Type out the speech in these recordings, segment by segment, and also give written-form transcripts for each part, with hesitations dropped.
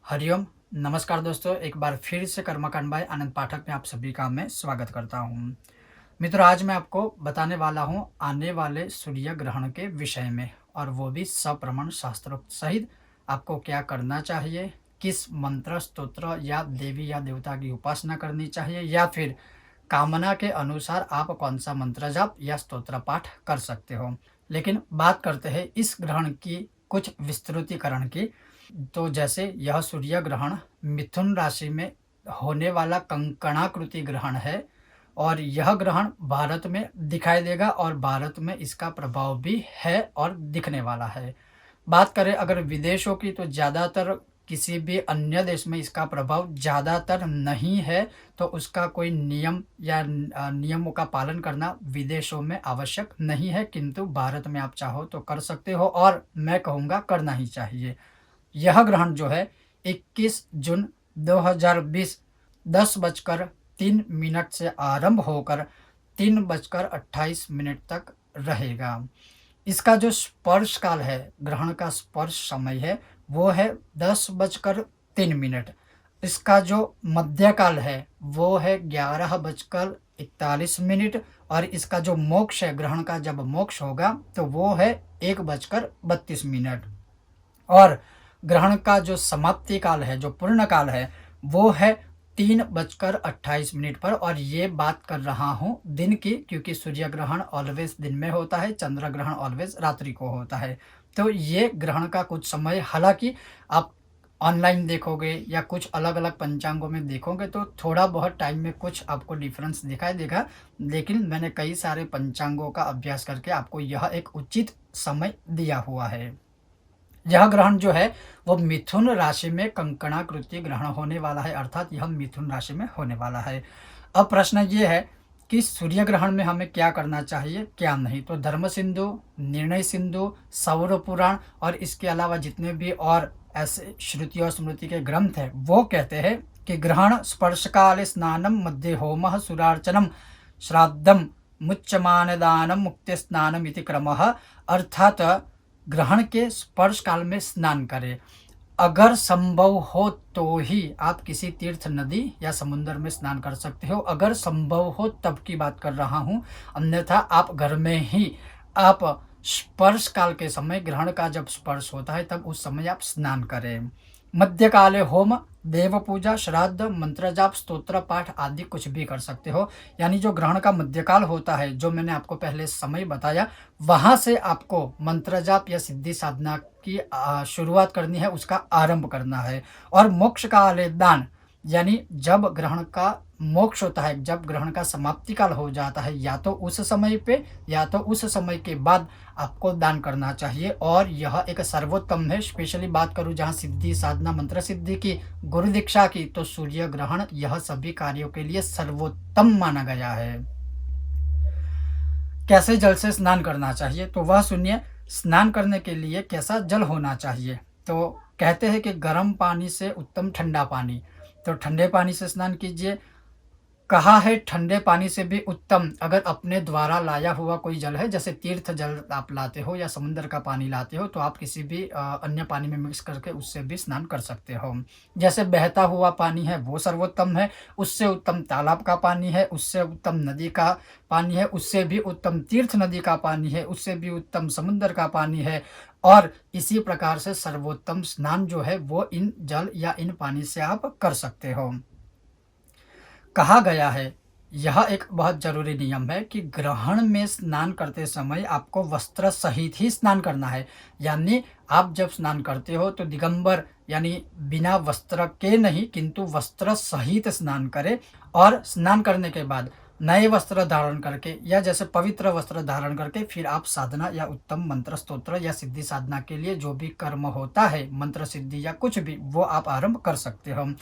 हरिओम। नमस्कार दोस्तों, एक बार फिर से कर्मकांड बाय आनंद पाठक में आप सभी का मैं स्वागत करता हूँ। मित्रों, आज मैं आपको बताने वाला हूँ आने वाले सूर्य ग्रहण के विषय में, और वो भी सप्रमाण शास्त्रोक्त सहित आपको क्या करना चाहिए, किस मंत्र, स्तोत्र या देवी या देवता की उपासना करनी चाहिए, या फिर कामना के अनुसार आप कौन सा मंत्र जाप या स्तोत्र पाठ कर सकते हो। लेकिन बात करते हैं इस ग्रहण की कुछ विस्तृतीकरण की। तो जैसे यह सूर्य ग्रहण मिथुन राशि में होने वाला कंकणाकृति ग्रहण है, और यह ग्रहण भारत में दिखाई देगा और भारत में इसका प्रभाव भी है और दिखने वाला है। बात करें अगर विदेशों की, तो ज़्यादातर किसी भी अन्य देश में इसका प्रभाव ज़्यादातर नहीं है, तो उसका कोई नियम या नियमों का पालन करना विदेशों में आवश्यक नहीं है, किंतु भारत में आप चाहो तो कर सकते हो, और मैं कहूँगा करना ही चाहिए। यह ग्रहण जो है 21 जून 2020 10:03 से आरंभ होकर 3:28 तक रहेगा। इसका जो स्पर्श काल है, ग्रहण का स्पर्श समय है, वो है 10:03। इसका जो मध्य काल है वो है 11:41, और इसका जो मोक्ष है, ग्रहण का जब मोक्ष होगा तो वो है 1:32। और ग्रहण का जो समाप्ति काल है, जो पूर्ण काल है, वो है 3:28 पर। और ये बात कर रहा हूँ दिन की, क्योंकि सूर्य ग्रहण ऑलवेज दिन में होता है, चंद्र ग्रहण ऑलवेज रात्रि को होता है। तो ये ग्रहण का कुछ समय, हालांकि आप ऑनलाइन देखोगे या कुछ अलग अलग पंचांगों में देखोगे तो थोड़ा बहुत टाइम में कुछ आपको डिफरेंस दिखाई देगा, लेकिन मैंने कई सारे पंचांगों का अभ्यास करके आपको यह एक उचित समय दिया हुआ है। यह ग्रहण जो है वो मिथुन राशि में कंकणाकृति ग्रहण होने वाला है, अर्थात यह मिथुन राशि में होने वाला है। अब प्रश्न ये है कि सूर्य ग्रहण में हमें क्या करना चाहिए, क्या नहीं। तो धर्म सिंधु, निर्णय सिंधु, सौर पुराण और इसके अलावा जितने भी और ऐसे श्रुति और स्मृति के ग्रंथ हैं, वो कहते हैं कि ग्रहण स्पर्श काले स्नानम मध्य होम सुरार्चनम श्राद्धम मुच्यमान दानम मुक्ति स्नानम इति क्रमः। अर्थात ग्रहण के स्पर्श काल में स्नान करें। अगर संभव हो तो ही आप किसी तीर्थ, नदी या समुद्र में स्नान कर सकते हो, अगर संभव हो तब की बात कर रहा हूँ। अन्यथा आप घर में ही आप स्पर्श काल के समय, ग्रहण का जब स्पर्श होता है तब उस समय आप स्नान करें। मध्यकाले होम, देव पूजा, श्राद्ध, मंत्र जाप, स्तोत्र पाठ आदि कुछ भी कर सकते हो। यानी जो ग्रहण का मध्यकाल होता है, जो मैंने आपको पहले समय बताया, वहाँ से आपको मंत्र जाप या सिद्धि साधना की शुरुआत करनी है, उसका आरंभ करना है। और मोक्ष काले दान, यानी जब ग्रहण का मोक्ष होता है, जब ग्रहण का समाप्ति काल हो जाता है, या तो उस समय पे या तो उस समय के बाद आपको दान करना चाहिए। और यह एक सर्वोत्तम है। स्पेशली बात करूं जहां सिद्धि साधना, मंत्र सिद्धि की, गुरु दीक्षा की, तो सूर्य ग्रहण यह सभी कार्यों के लिए सर्वोत्तम माना गया है। कैसे जल से स्नान करना चाहिए, तो वह सुनिए। स्नान करने के लिए कैसा जल होना चाहिए, तो कहते हैं कि गर्म पानी से उत्तम ठंडा पानी। तो ठंडे पानी से स्नान कीजिए। कहा है ठंडे पानी से भी उत्तम अगर अपने द्वारा लाया हुआ कोई जल है, जैसे तीर्थ जल आप लाते हो या समुद्र का पानी लाते हो, तो आप किसी भी अन्य पानी में मिक्स करके उससे भी स्नान कर सकते हो। जैसे बहता हुआ पानी है वो सर्वोत्तम है, उससे उत्तम तालाब का पानी है, उससे उत्तम नदी का पानी है, उससे भी उत्तम तीर्थ नदी का पानी है, उससे भी उत्तम समुद्र का पानी है। और इसी प्रकार से सर्वोत्तम स्नान जो है वो इन जल या इन पानी से आप कर सकते हो। कहा गया है, यह एक बहुत जरूरी नियम है कि ग्रहण में स्नान करते समय आपको वस्त्र सहित ही स्नान करना है। यानी आप जब स्नान करते हो तो दिगंबर, यानी बिना वस्त्र के नहीं, किंतु वस्त्र सहित स्नान करें। और स्नान करने के बाद नए वस्त्र धारण करके, या जैसे पवित्र वस्त्र धारण करके, फिर आप साधना या उत्तम मंत्र, स्तोत्र या सिद्धि साधना के लिए जो भी कर्म होता है, मंत्र सिद्धि या कुछ भी, वो आप आरंभ कर सकते हो।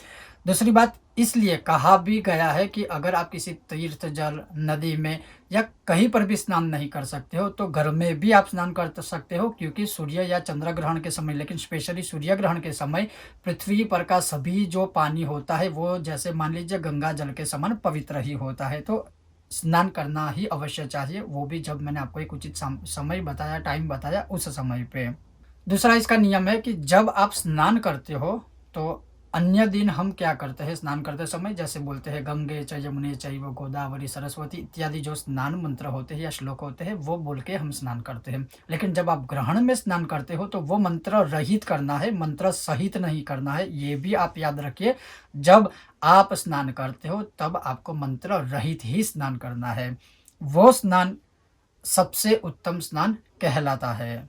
दूसरी बात, इसलिए कहा भी गया है कि अगर आप किसी तीर्थ जल, नदी में या कहीं पर भी स्नान नहीं कर सकते हो, तो घर में भी आप स्नान कर सकते हो, क्योंकि सूर्य या चंद्र ग्रहण के समय, लेकिन स्पेशली सूर्य ग्रहण के समय, पृथ्वी पर का सभी जो पानी होता है वो जैसे मान लीजिए गंगा जल के समान पवित्र ही होता है। तो स्नान करना ही अवश्य चाहिए, वो भी जब मैंने आपको एक उचित समय बताया, टाइम बताया, उस समय पे। दूसरा इसका नियम है कि जब आप स्नान करते हो तो अन्य दिन हम क्या करते हैं स्नान करते समय, जैसे बोलते हैं गंगे च यमुने चैव गोदावरी सरस्वती इत्यादि जो स्नान मंत्र होते हैं या श्लोक होते हैं वो बोल के हम स्नान करते हैं। लेकिन जब आप ग्रहण में स्नान करते हो तो वो मंत्र रहित करना है, मंत्र सहित नहीं करना है। ये भी आप याद रखिए, जब आप स्नान करते हो तब आपको मंत्र रहित ही स्नान करना है। वो स्नान सबसे उत्तम स्नान कहलाता है।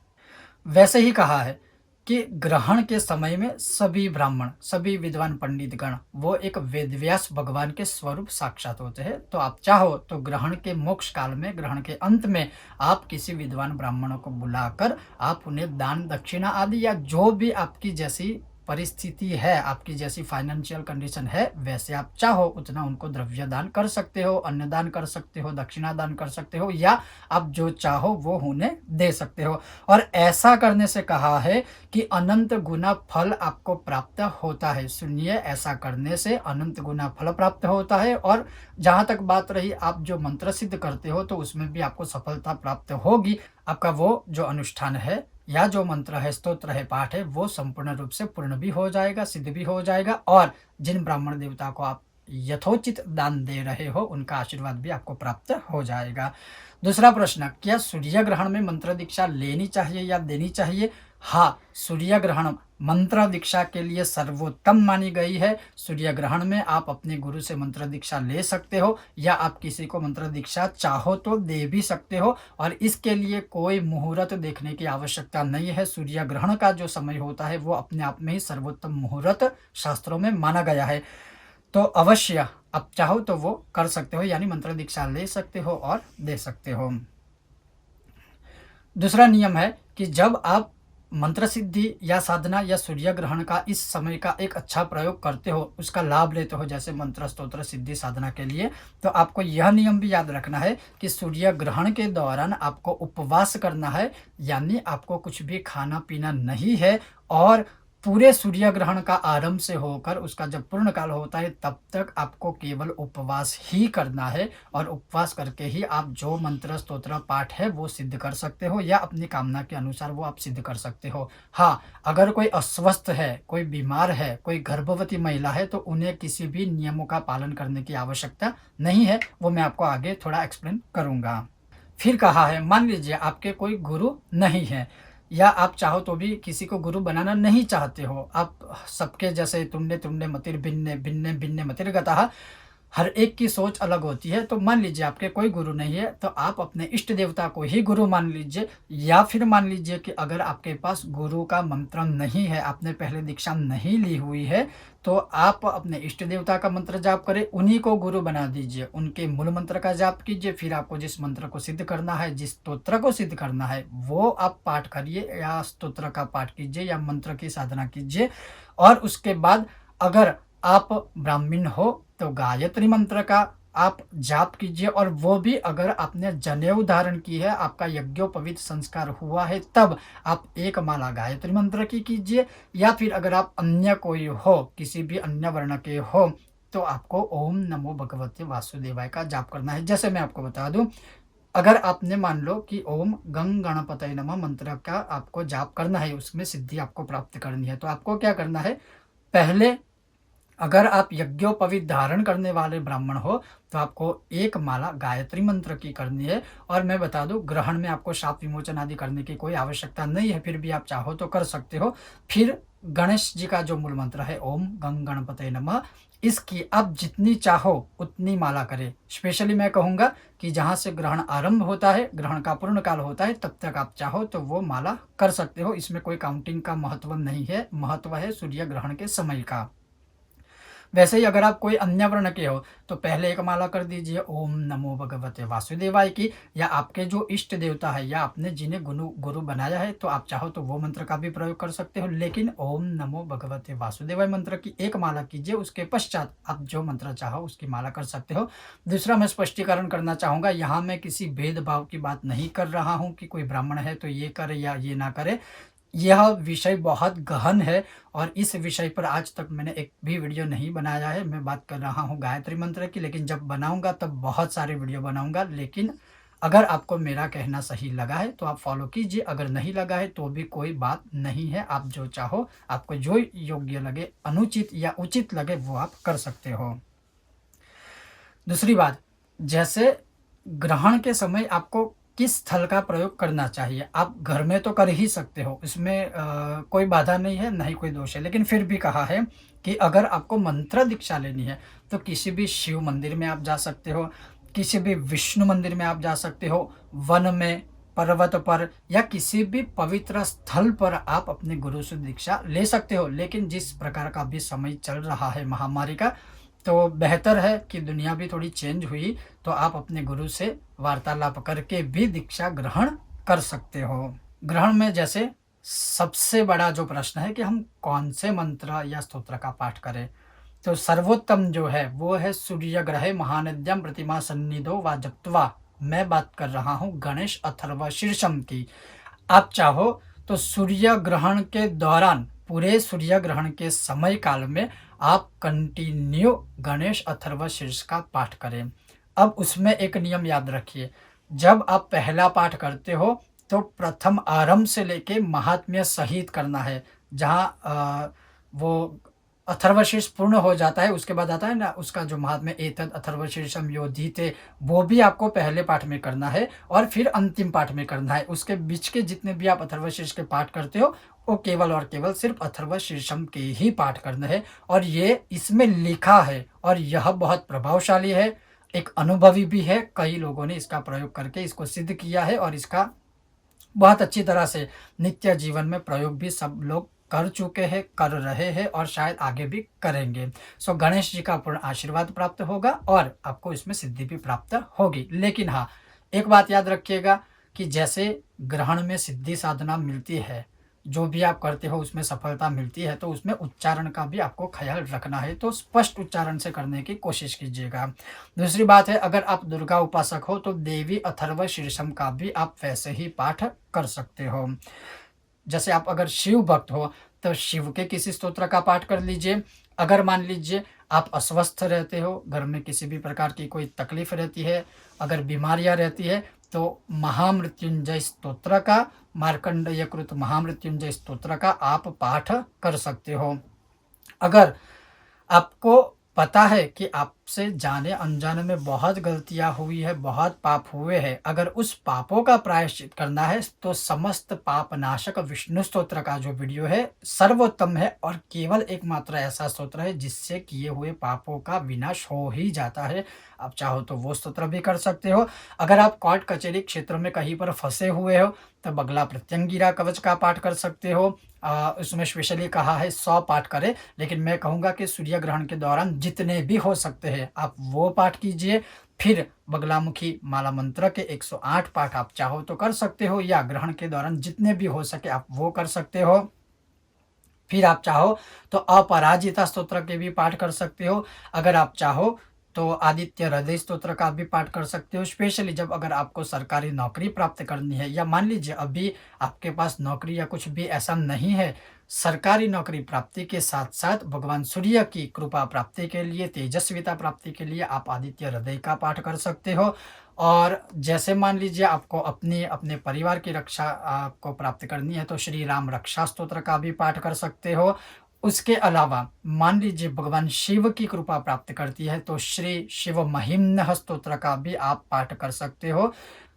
वैसे ही कहा है कि ग्रहण के समय में सभी ब्राह्मण, सभी विद्वान पंडितगण वो एक वेदव्यास भगवान के स्वरूप साक्षात होते हैं। तो आप चाहो तो ग्रहण के मोक्ष काल में, ग्रहण के अंत में आप किसी विद्वान ब्राह्मणों को बुलाकर आप उन्हें दान दक्षिणा आदि या जो भी आपकी जैसी परिस्थिति है, आपकी जैसी फाइनेंशियल कंडीशन है, वैसे आप चाहो उतना उनको द्रव्य दान कर सकते हो, अन्न दान कर सकते हो, दक्षिणा दान कर सकते हो, या आप जो चाहो वो उन्हें दे सकते हो। और ऐसा करने से कहा है कि अनंत गुना फल आपको प्राप्त होता है। सुनिए, ऐसा करने से अनंत गुना फल प्राप्त होता है। और जहाँ तक बात रही आप जो मंत्र सिद्ध करते हो तो उसमें भी आपको सफलता प्राप्त होगी। आपका वो जो अनुष्ठान है या जो मंत्र है, स्तोत्र है, पाठ है, वो संपूर्ण रूप से पूर्ण भी हो जाएगा, सिद्ध भी हो जाएगा। और जिन ब्राह्मण देवता को आप यथोचित दान दे रहे हो उनका आशीर्वाद भी आपको प्राप्त हो जाएगा। दूसरा प्रश्न, क्या सूर्य ग्रहण में मंत्र दीक्षा लेनी चाहिए या देनी चाहिए? हाँ, सूर्य ग्रहण मंत्र दीक्षा के लिए सर्वोत्तम मानी गई है। सूर्य ग्रहण में आप अपने गुरु से मंत्र दीक्षा ले सकते हो या आप किसी को मंत्र दीक्षा चाहो तो दे भी सकते हो। और इसके लिए कोई मुहूर्त देखने की आवश्यकता नहीं है। सूर्य ग्रहण का जो समय होता है वो अपने आप में ही सर्वोत्तम मुहूर्त शास्त्रों में माना गया है। तो अवश्य आप चाहो तो वो कर सकते हो, यानी मंत्र दीक्षा ले सकते हो और दे सकते हो। दूसरा नियम है कि जब आप मंत्र सिद्धि या साधना या सूर्य ग्रहण का इस समय का एक अच्छा प्रयोग करते हो, उसका लाभ लेते हो, जैसे मंत्र स्तोत्र सिद्धि साधना के लिए, तो आपको यह नियम भी याद रखना है कि सूर्य ग्रहण के दौरान आपको उपवास करना है, यानी आपको कुछ भी खाना पीना नहीं है। और पूरे सूर्य ग्रहण का आरंभ से होकर उसका जब पूर्ण काल होता है तब तक आपको केवल उपवास ही करना है। और उपवास करके ही आप जो मंत्र स्तोत्र पाठ है वो सिद्ध कर सकते हो या अपनी कामना के अनुसार वो आप सिद्ध कर सकते हो। हाँ, अगर कोई अस्वस्थ है, कोई बीमार है, कोई गर्भवती महिला है तो उन्हें किसी भी नियमों का पालन करने की आवश्यकता नहीं है। वो मैं आपको आगे थोड़ा एक्सप्लेन करूँगा। फिर कहा है, मान लीजिए आपके कोई गुरु नहीं है या आप चाहो तो भी किसी को गुरु बनाना नहीं चाहते हो। आप सबके जैसे तुंडे तुंडे मतिर्भिन्ने भिन्ने भिन्ने मतिर्गतः, हर एक की सोच अलग होती है। तो मान लीजिए आपके कोई गुरु नहीं है तो आप अपने इष्ट देवता को ही गुरु मान लीजिए। या फिर मान लीजिए कि अगर आपके पास गुरु का मंत्र नहीं है, आपने पहले दीक्षा नहीं ली हुई है, तो आप अपने इष्ट देवता का मंत्र जाप करें, उन्हीं को गुरु बना दीजिए, उनके मूल मंत्र का जाप कीजिए। फिर आपको जिस मंत्र को सिद्ध करना है, जिस स्तोत्र को सिद्ध करना है वो आप पाठ करिए या स्तोत्र का पाठ कीजिए या मंत्र की साधना कीजिए। और उसके बाद अगर आप ब्राह्मण हो तो गायत्री मंत्र का आप जाप कीजिए। और वो भी अगर आपने जनेऊ धारण की है, आपका यज्ञोपवीत संस्कार हुआ है, तब आप एक माला गायत्री मंत्र की कीजिए। या फिर अगर आप अन्य कोई हो, किसी भी अन्य वर्ण के हो, तो आपको ओम नमो भगवते वासुदेवाय का जाप करना है। जैसे मैं आपको बता दूं, अगर आपने मान लो कि ओम गंग गणपतये नमः मंत्र का आपको जाप करना है, उसमें सिद्धि आपको प्राप्त करनी है, तो आपको क्या करना है, पहले अगर आप यज्ञोपवीत धारण करने वाले ब्राह्मण हो तो आपको एक माला गायत्री मंत्र की करनी है। और मैं बता दूं, ग्रहण में आपको शाप विमोचन आदि करने की कोई आवश्यकता नहीं है, फिर भी आप चाहो तो कर सकते हो। फिर गणेश जी का जो मूल मंत्र है ओम गंग गणपतये नमः, इसकी आप जितनी चाहो उतनी माला करें। स्पेशली मैं कहूँगा कि जहाँ से ग्रहण आरंभ होता है, ग्रहण का पूर्ण काल होता है, तब तक आप चाहो तो वो माला कर सकते हो। इसमें कोई काउंटिंग का महत्व नहीं है, महत्व है सूर्य ग्रहण के समय का। वैसे ही अगर आप कोई अन्य वर्ण के हो तो पहले एक माला कर दीजिए ओम नमो भगवते वासुदेवाय की, या आपके जो इष्ट देवता है या आपने जिन्हें गुरु गुरु बनाया है तो आप चाहो तो वो मंत्र का भी प्रयोग कर सकते हो। लेकिन ओम नमो भगवते वासुदेवाय मंत्र की एक माला कीजिए, उसके पश्चात आप जो मंत्र चाहो उसकी माला कर सकते हो। दूसरा मैं स्पष्टीकरण करना चाहूँगा, यहाँ मैं किसी भेदभाव की बात नहीं कर रहा हूँ कि कोई ब्राह्मण है तो ये करे या ये ना करे। यह विषय बहुत गहन है और इस विषय पर आज तक मैंने एक भी वीडियो नहीं बनाया है। मैं बात कर रहा हूँ गायत्री मंत्र की, लेकिन जब बनाऊँगा तब बहुत सारे वीडियो बनाऊँगा। लेकिन अगर आपको मेरा कहना सही लगा है तो आप फ़ॉलो कीजिए, अगर नहीं लगा है तो भी कोई बात नहीं है। आप जो चाहो, आपको जो योग्य लगे, अनुचित या उचित लगे वो आप कर सकते हो। दूसरी बात, जैसे ग्रहण के समय आपको किस स्थल का प्रयोग करना चाहिए? आप घर में तो कर ही सकते हो, इसमें कोई बाधा नहीं है, ना ही कोई दोष है। लेकिन फिर भी कहा है कि अगर आपको मंत्र दीक्षा लेनी है, तो किसी भी शिव मंदिर में आप जा सकते हो, किसी भी विष्णु मंदिर में आप जा सकते हो, वन में, पर्वत पर या किसी भी पवित्र स्थल पर आप अपने गुरु से दीक्षा ले सकते हो। लेकिन जिस प्रकार का अभी समय चल रहा है महामारी का, तो बेहतर है कि दुनिया भी थोड़ी चेंज हुई, तो आप अपने गुरु से वार्तालाप करके भी दीक्षा ग्रहण कर सकते हो। ग्रहण में जैसे सबसे बड़ा जो प्रश्न है कि हम कौन से मंत्र या स्तोत्र का पाठ करें, तो सर्वोत्तम जो है वो है सूर्य ग्रहे महानद्यम प्रतिमा सन्निधो वा जप्त्वा। मैं बात कर रहा हूँ गणेश अथर्व शीर्षम की। आप चाहो तो सूर्य ग्रहण के दौरान, पूरे सूर्य ग्रहण के समय काल में आप कंटिन्यू गणेश अथर्व शीर्ष का पाठ करें। अब उसमें एक नियम याद रखिए, जब आप पहला पाठ करते हो तो प्रथम आरंभ से लेके महात्म्य सहित करना है। जहाँ वो अथर्वशीर्ष पूर्ण हो जाता है, उसके बाद आता है ना उसका जो महात्म्य, एतद् अथर्वशीर्षम योधीते, वो भी आपको पहले पाठ में करना है और फिर अंतिम पाठ में करना है। उसके बीच के जितने भी आप अथर्वशीर्ष के पाठ करते हो, वो केवल और केवल सिर्फ अथर्वशीर्षम के ही पाठ करने हैं। और ये इसमें लिखा है और यह बहुत प्रभावशाली है, एक अनुभवी भी है। कई लोगों ने इसका प्रयोग करके इसको सिद्ध किया है और इसका बहुत अच्छी तरह से नित्य जीवन में प्रयोग भी सब लोग कर चुके हैं, कर रहे हैं और शायद आगे भी करेंगे। सो गणेश जी का पूर्ण आशीर्वाद प्राप्त होगा और आपको इसमें सिद्धि भी प्राप्त होगी। लेकिन हाँ, एक बात याद रखिएगा कि जैसे ग्रहण में सिद्धि साधना मिलती है, जो भी आप करते हो उसमें सफलता मिलती है, तो उसमें उच्चारण का भी आपको ख्याल रखना है, तो स्पष्ट उच्चारण से करने की कोशिश कीजिएगा। दूसरी बात है, अगर आप दुर्गा उपासक हो तो देवी अथर्व शीर्षम का भी आप वैसे ही पाठ कर सकते हो। जैसे आप अगर शिव भक्त हो तो शिव के किसी स्तोत्र का पाठ कर लीजिए। अगर मान लीजिए आप अस्वस्थ रहते हो, घर में किसी भी प्रकार की कोई तकलीफ रहती है, अगर बीमारियां रहती है, तो महामृत्युंजय स्तोत्र का, मार्कंडेय कृत महामृत्युंजय स्तोत्र का आप पाठ कर सकते हो। अगर आपको पता है कि आपसे जाने अनजाने में बहुत गलतियाँ हुई है, बहुत पाप हुए हैं, अगर उस पापों का प्रायश्चित करना है तो समस्त पाप नाशक विष्णु स्तोत्र का जो वीडियो है सर्वोत्तम है और केवल एकमात्र ऐसा स्तोत्र है जिससे किए हुए पापों का विनाश हो ही जाता है। आप चाहो तो वो स्तोत्र भी कर सकते हो। अगर आप कोर्ट कचहरी क्षेत्र में कहीं पर फंसे हुए हो तो बगला प्रत्यंगिरा कवच का पाठ कर सकते हो। उसमें स्पेशली कहा है 100 पाठ करें, लेकिन मैं कहूँगा कि सूर्य ग्रहण के दौरान जितने भी हो सकते हैं आप वो पाठ कीजिए। फिर बगलामुखी माला मंत्र के 108 पाठ आप चाहो तो कर सकते हो, या ग्रहण के दौरान जितने भी हो सके आप वो कर सकते हो। फिर आप चाहो तो अपराजिता स्तोत्र के भी पाठ कर सकते हो। अगर आप चाहो तो आदित्य हृदय स्तोत्र का भी पाठ कर सकते हो। स्पेशली जब अगर आपको सरकारी नौकरी प्राप्त करनी है, या मान लीजिए अभी आपके पास नौकरी या कुछ भी ऐसा नहीं है, सरकारी नौकरी प्राप्ति के साथ साथ भगवान सूर्य की कृपा प्राप्ति के लिए, तेजस्विता प्राप्ति के लिए आप आदित्य हृदय का पाठ कर सकते हो। और जैसे मान लीजिए आपको अपनी अपने परिवार की रक्षा आपको प्राप्त करनी है तो श्री राम रक्षा स्तोत्र का भी पाठ कर सकते हो। उसके अलावा मान लीजिए भगवान शिव की कृपा प्राप्त करती है तो श्री शिव महिम्नः स्तोत्र का भी आप पाठ कर सकते हो।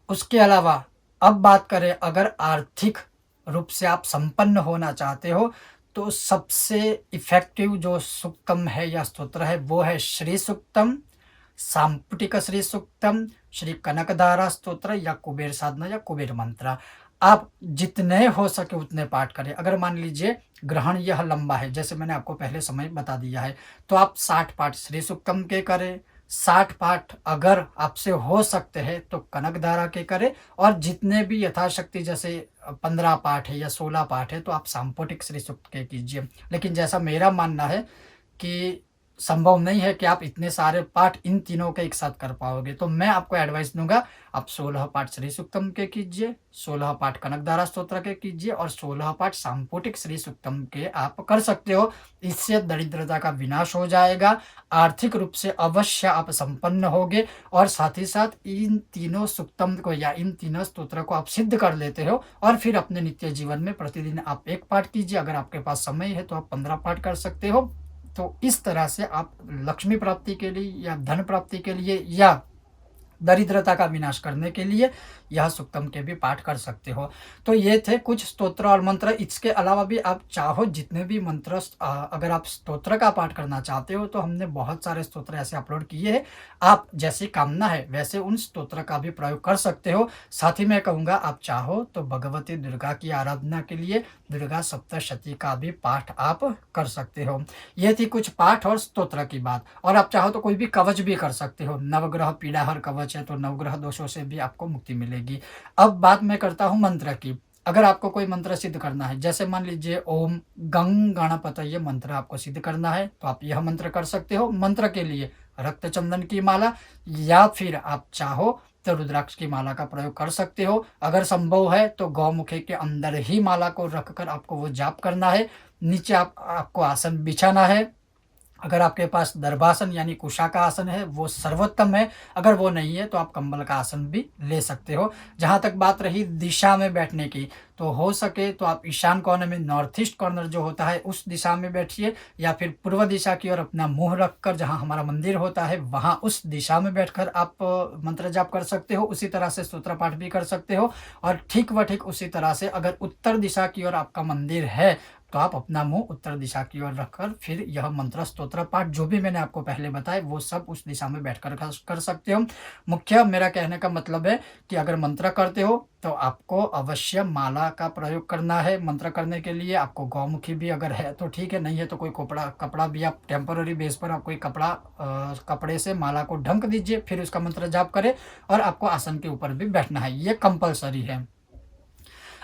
उसके अलावा अब बात करें, अगर आर्थिक रूप से आप संपन्न होना चाहते हो तो सबसे इफ़ेक्टिव जो सूक्तम है या स्तोत्र है वो है श्री सूक्तम, सांपुटिक श्री सूक्तम, श्री कनकधारा स्तोत्र या कुबेर साधना या कुबेर मंत्र। आप जितने हो सके उतने पाठ करें। अगर मान लीजिए ग्रहण यह लंबा है, जैसे मैंने आपको पहले समय बता दिया है, तो आप 60 पाठ श्री सूक्तम के करें, 60 पाठ अगर आपसे हो सकते हैं तो कनकधारा के करें, और जितने भी यथाशक्ति जैसे 15 पाठ है या 16 पाठ है तो आप सांपुटिक श्री सूक्त के कीजिए। लेकिन जैसा मेरा मानना है कि संभव नहीं है कि आप इतने सारे पाठ इन तीनों के एक साथ कर पाओगे। तो मैं आपको एडवाइस दूँगा, आप 16 पाठ श्री सूक्तम के कीजिए, 16 पाठ कनकधारा स्तोत्र के कीजिए और 16 पाठ सांपुटिक श्री सूक्तम के आप कर सकते हो। इससे दरिद्रता का विनाश हो जाएगा, आर्थिक रूप से अवश्य आप संपन्न होगे और साथ ही साथ इन तीनों सूक्तम को या इन तीनों स्तोत्र को आप सिद्ध कर लेते हो और फिर अपने नित्य जीवन में प्रतिदिन आप 1 पाठ कीजिए। अगर आपके पास समय है तो आप 15 पाठ कर सकते हो। तो इस तरह से आप लक्ष्मी प्राप्ति के लिए या धन प्राप्ति के लिए या दरिद्रता का विनाश करने के लिए यह सूक्तम के भी पाठ कर सकते हो। तो ये थे कुछ स्तोत्र और मंत्र। इसके अलावा भी आप चाहो जितने भी मंत्र अगर आप स्तोत्र का पाठ करना चाहते हो तो हमने बहुत सारे स्तोत्र ऐसे अपलोड किए हैं। आप जैसी कामना है वैसे उन स्तोत्र का भी प्रयोग कर सकते हो। साथ ही मैं कहूँगा, आप चाहो तो भगवती दुर्गा की आराधना के लिए दुर्गा सप्तशती का भी पाठ आप कर सकते हो। ये थी कुछ पाठ और स्तोत्र की बात। और आप चाहो तो कोई भी कवच भी कर सकते हो। नवग्रह पीड़ाहर कवच है तो नवग्रह दोषों से भी आपको मुक्ति मिलेगी। अब बात मैं करता हूँ मंत्र की। अगर आपको कोई मंत्र सिद्ध करना है, जैसे मान लीजिए ओम गंग गणपतये मंत्र आपको सिद्ध करना है, तो आप यह मंत्र कर सकते हो। मंत्र के लिए रक्त चंदन की माला या फिर आप चाहो तो रुद्राक्ष की माला का प्रयोग कर सकते हो। अगर संभव है तो गौमुखी के अंदर ही माला को रखकर आपको वो जाप करना है। नीचे आपको आसन बिछाना है। अगर आपके पास दर्भासन यानी कुशा का आसन है वो सर्वोत्तम है। अगर वो नहीं है तो आप कंबल का आसन भी ले सकते हो। जहाँ तक बात रही दिशा में बैठने की, तो हो सके तो आप ईशान कोने में नॉर्थ ईस्ट कॉर्नर जो होता है उस दिशा में बैठिए, या फिर पूर्व दिशा की ओर अपना मुंह रखकर जहाँ हमारा मंदिर होता है वहाँ उस दिशा में बैठकर आप मंत्र जाप कर सकते हो। उसी तरह से स्तोत्र पाठ भी कर सकते हो। और ठीक व ठीक उसी तरह से अगर उत्तर दिशा की ओर आपका मंदिर है तो आप अपना मुंह उत्तर दिशा की ओर रखकर फिर यह मंत्र स्तोत्र पाठ जो भी मैंने आपको पहले बताए वो सब उस दिशा में बैठकर कर सकते हो। मुख्य मेरा कहने का मतलब है कि अगर मंत्र करते हो तो आपको अवश्य माला का प्रयोग करना है। मंत्र करने के लिए आपको गौमुखी भी अगर है तो ठीक है, नहीं है तो कोई कपड़ा भी आप टेम्पररी बेस पर आप कोई कपड़े से माला को ढक दीजिए, फिर उसका मंत्र जाप करें और आपको आसन के ऊपर भी बैठना है। ये कंपलसरी है।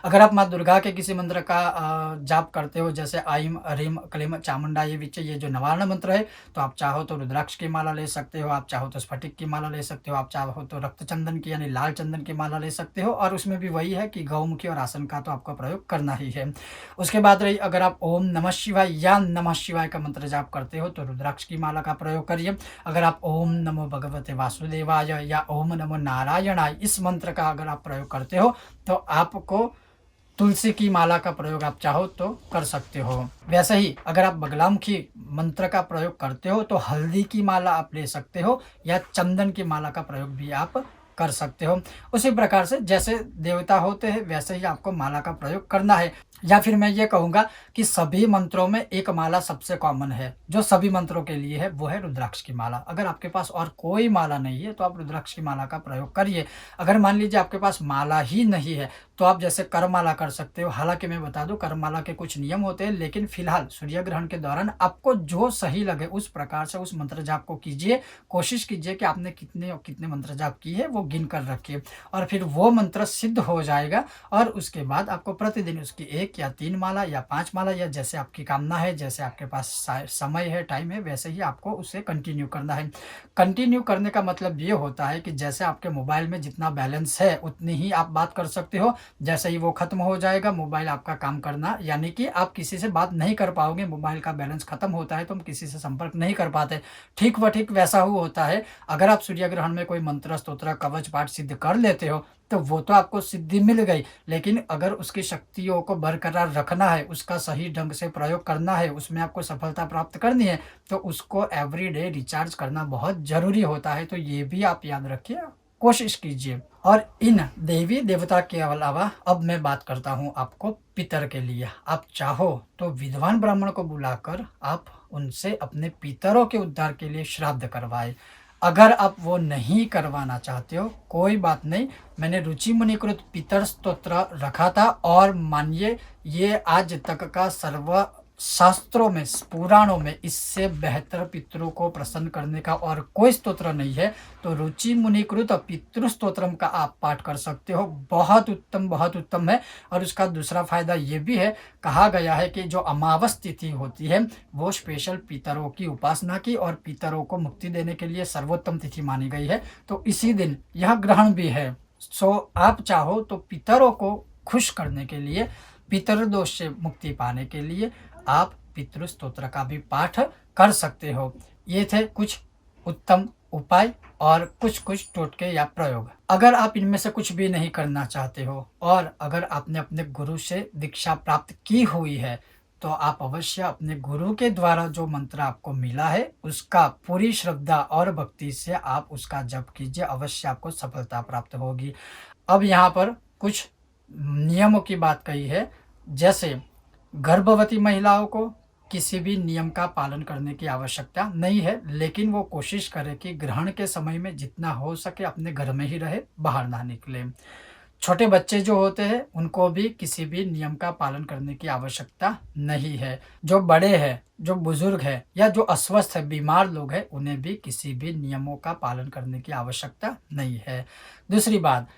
अगर आप माँ दुर्गा के किसी मंत्र का जाप करते हो, जैसे आइम ह्रीम क्लीम चामुंडाय विचे, ये जो नवारण मंत्र है, तो आप चाहो तो रुद्राक्ष की माला ले सकते हो, आप चाहो तो स्फटिक की माला ले सकते हो, आप चाहो तो रक्त चंदन की यानी लाल चंदन की माला ले सकते हो। और उसमें भी वही है कि गौमुखी और आसन का तो आपको प्रयोग करना ही है। उसके बाद रही, अगर आप ओम नमः शिवाय या नमः शिवाय का मंत्र जाप करते हो तो रुद्राक्ष की माला का प्रयोग करिए। अगर आप ओम नमो भगवते वासुदेवाय या ओम नमो नारायणाय इस मंत्र का अगर आप प्रयोग करते हो तो आपको तुलसी की माला का प्रयोग आप चाहो तो कर सकते हो। वैसे ही अगर आप बगलामुखी मंत्र का प्रयोग करते हो तो हल्दी की माला आप ले सकते हो या चंदन की माला का प्रयोग भी आप कर सकते हो। उसी प्रकार से जैसे देवता होते हैं वैसे ही आपको माला का प्रयोग करना है। या फिर मैं ये कहूँगा कि सभी मंत्रों में एक माला सबसे कॉमन है, जो सभी मंत्रों के लिए है, वो है रुद्राक्ष की माला। अगर आपके पास और कोई माला नहीं है तो आप रुद्राक्ष की माला का प्रयोग करिए। अगर मान लीजिए आपके पास माला ही नहीं है तो आप जैसे करमाला कर सकते हो। हालांकि मैं बता दूं करमाला के कुछ नियम होते हैं, लेकिन फिलहाल सूर्य ग्रहण के दौरान आपको जो सही लगे उस प्रकार से उस मंत्र जाप को कीजिए। कोशिश कीजिए कि आपने कितने मंत्र जाप की है वो गिन कर रखिए और फिर वो मंत्र सिद्ध हो जाएगा। और उसके बाद आपको प्रतिदिन उसकी 1 या 3 माला या 5 माला या जैसे आपकी कामना है, जैसे आपके पास समय है, टाइम है, वैसे ही आपको उसे कंटिन्यू करना है। कंटिन्यू करने का मतलब ये होता है कि जैसे आपके मोबाइल में जितना बैलेंस है उतनी ही आप बात कर सकते हो। जैसे ही वो खत्म हो जाएगा मोबाइल आपका काम करना, यानी कि आप किसी से बात नहीं कर पाओगे। मोबाइल का बैलेंस खत्म होता है तो हम किसी से संपर्क नहीं कर पाते। ठीक व ठीक वैसा ही होता है। अगर आप सूर्य ग्रहण में कोई मंत्र स्तोत्र कवच पाठ सिद्ध कर लेते हो तो वो तो आपको सिद्धि मिल गई, लेकिन अगर उसकी शक्तियों को बरकरार रखना है, उसका सही ढंग से प्रयोग करना है, उसमें आपको सफलता प्राप्त करनी है तो उसको एवरीडे रिचार्ज करना बहुत ज़रूरी होता है। तो ये भी आप याद रखिए, कोशिश कीजिए। और इन देवी देवता के अलावा अब मैं बात करता हूँ आपको पितर के लिए। आप चाहो तो विद्वान ब्राह्मण को बुलाकर आप उनसे अपने पितरों के उद्धार के लिए श्राद्ध करवाए। अगर आप वो नहीं करवाना चाहते हो कोई बात नहीं, मैंने रुचि मुनिकृत पितर स्तोत्र रखा था और मानिए ये आज तक का शास्त्रों में, पुराणों में इससे बेहतर पितरों को प्रसन्न करने का और कोई स्तोत्र नहीं है। तो रुचि मुनिकृत पितृ स्तोत्रम का आप पाठ कर सकते हो। बहुत उत्तम है। और उसका दूसरा फ़ायदा ये भी है, कहा गया है कि जो अमावस तिथि होती है वो स्पेशल पितरों की उपासना की और पितरों को मुक्ति देने के लिए सर्वोत्तम तिथि मानी गई है। तो इसी दिन यह ग्रहण भी है। सो आप चाहो तो पितरों को खुश करने के लिए, पितृ दोष से मुक्ति पाने के लिए आप पितृ स्तोत्र का भी पाठ कर सकते हो। ये थे कुछ उत्तम उपाय और कुछ कुछ टोटके या प्रयोग। अगर आप इनमें से कुछ भी नहीं करना चाहते हो और अगर आपने अपने गुरु से दीक्षा प्राप्त की हुई है, तो आप अवश्य अपने गुरु के द्वारा जो मंत्र आपको मिला है उसका पूरी श्रद्धा और भक्ति से आप उसका जप कीजिए, अवश्य आपको सफलता प्राप्त होगी। अब यहाँ पर कुछ नियमों की बात कही है। जैसे गर्भवती महिलाओं को किसी भी नियम का पालन करने की आवश्यकता नहीं है, लेकिन वो कोशिश करे कि ग्रहण के समय में जितना हो सके अपने घर में ही रहे, बाहर ना निकले। छोटे बच्चे जो होते हैं उनको भी किसी भी नियम का पालन करने की आवश्यकता नहीं है। जो बड़े हैं, जो बुजुर्ग हैं या जो अस्वस्थ है, बीमार लोग हैं, उन्हें भी किसी भी नियमों का पालन करने की आवश्यकता नहीं है। दूसरी बात,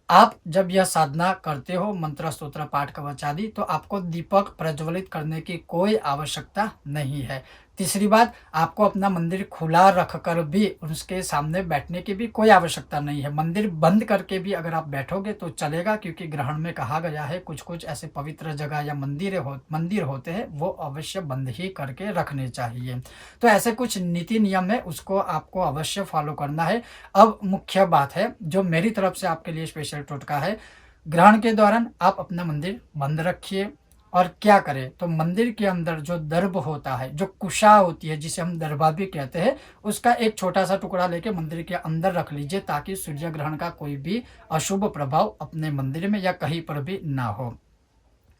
आप जब यह साधना करते हो, मंत्र स्तोत्र पाठ कवच आदि, तो आपको दीपक प्रज्वलित करने की कोई आवश्यकता नहीं है। तीसरी बात, आपको अपना मंदिर खुला रखकर भी उसके सामने बैठने की भी कोई आवश्यकता नहीं है। मंदिर बंद करके भी अगर आप बैठोगे तो चलेगा, क्योंकि ग्रहण में कहा गया है कुछ कुछ ऐसे पवित्र जगह या मंदिर होते हैं वो अवश्य बंद ही करके रखने चाहिए। तो ऐसे कुछ नीति नियम है, उसको आपको अवश्य फॉलो करना है। अब मुख्य बात है जो मेरी तरफ से आपके लिए स्पेशल टोटका है, ग्रहण के दौरान आप अपना मंदिर बंद रखिए। और क्या करें, तो मंदिर के अंदर जो दर्भ होता है, जो कुशा होती है जिसे हम दरबा भी कहते हैं, उसका एक छोटा सा टुकड़ा लेके मंदिर के अंदर रख लीजिए, ताकि सूर्य ग्रहण का कोई भी अशुभ प्रभाव अपने मंदिर में या कहीं पर भी ना हो।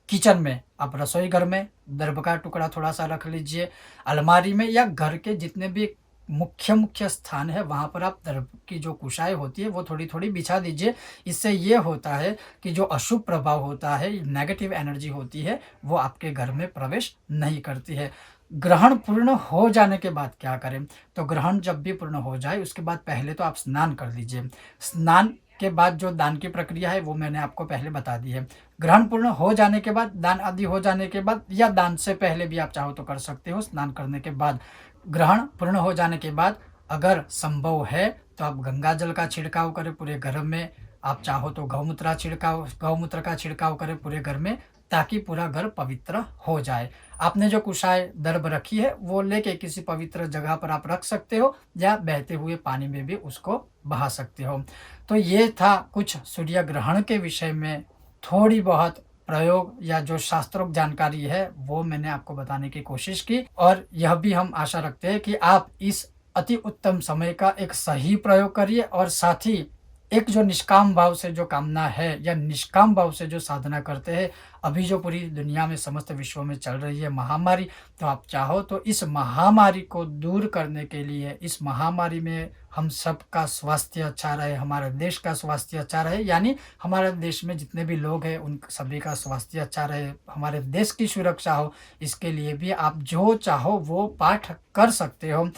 किचन में, आप रसोई घर में दर्भ का टुकड़ा थोड़ा सा रख लीजिए। अलमारी में या घर के जितने भी मुख्य स्थान है वहाँ पर आप दर्भ की जो कुशाएँ होती है वो थोड़ी-थोड़ी बिछा दीजिए। इससे ये होता है कि जो अशुभ प्रभाव होता है, नेगेटिव एनर्जी होती है, वो आपके घर में प्रवेश नहीं करती है। ग्रहण पूर्ण हो जाने के बाद क्या करें? तो ग्रहण जब भी पूर्ण हो जाए उसके बाद पहले तो आप स्नान कर लीजिए। स्नान के बाद जो दान की प्रक्रिया है वो मैंने आपको पहले बता दी है। ग्रहण पूर्ण हो जाने के बाद, दान आदि हो जाने के बाद या दान से पहले भी आप चाहो तो कर सकते हो। स्नान करने के बाद, ग्रहण पूर्ण हो जाने के बाद अगर संभव है तो आप गंगा जल का छिड़काव करें पूरे घर में। आप चाहो तो गौमूत्र का छिड़काव करें पूरे घर में, ताकि पूरा घर पवित्र हो जाए। आपने जो कुशाय दर्भ रखी है वो लेके किसी पवित्र जगह पर आप रख सकते हो या बहते हुए पानी में भी उसको बहा सकते हो। तो ये था कुछ सूर्य ग्रहण के विषय में थोड़ी बहुत प्रयोग या जो शास्त्रोक्त जानकारी है वो मैंने आपको बताने की कोशिश की। और यह भी हम आशा रखते हैं कि आप इस अति उत्तम समय का एक सही प्रयोग करिए और साथ ही एक जो निष्काम भाव से जो कामना है या निष्काम भाव से जो साधना करते हैं, अभी जो पूरी दुनिया में, समस्त विश्व में चल रही है महामारी, तो आप चाहो तो इस महामारी को दूर करने के लिए, इस महामारी में हम सबका स्वास्थ्य अच्छा रहे, हमारे देश का स्वास्थ्य अच्छा रहे, यानी हमारे देश में जितने भी लोग हैं उन सभी का स्वास्थ्य अच्छा रहे, हमारे देश की सुरक्षा हो, इसके लिए भी आप जो चाहो वो पाठ कर सकते हो।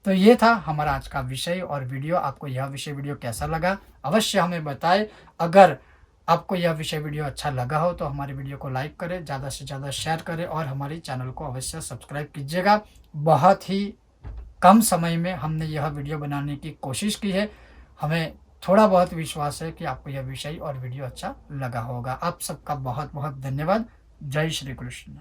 तो ये था हमारा आज का विषय और वीडियो। आपको यह वीडियो कैसा लगा अवश्य हमें बताएं। अगर आपको यह वीडियो अच्छा लगा हो तो हमारी वीडियो को लाइक करें, ज़्यादा से ज़्यादा शेयर करें और हमारे चैनल को अवश्य सब्सक्राइब कीजिएगा। बहुत ही कम समय में हमने यह वीडियो बनाने की कोशिश की है। हमें थोड़ा बहुत विश्वास है कि आपको यह विषय और वीडियो अच्छा लगा होगा। आप सबका बहुत बहुत धन्यवाद। जय श्री कृष्ण।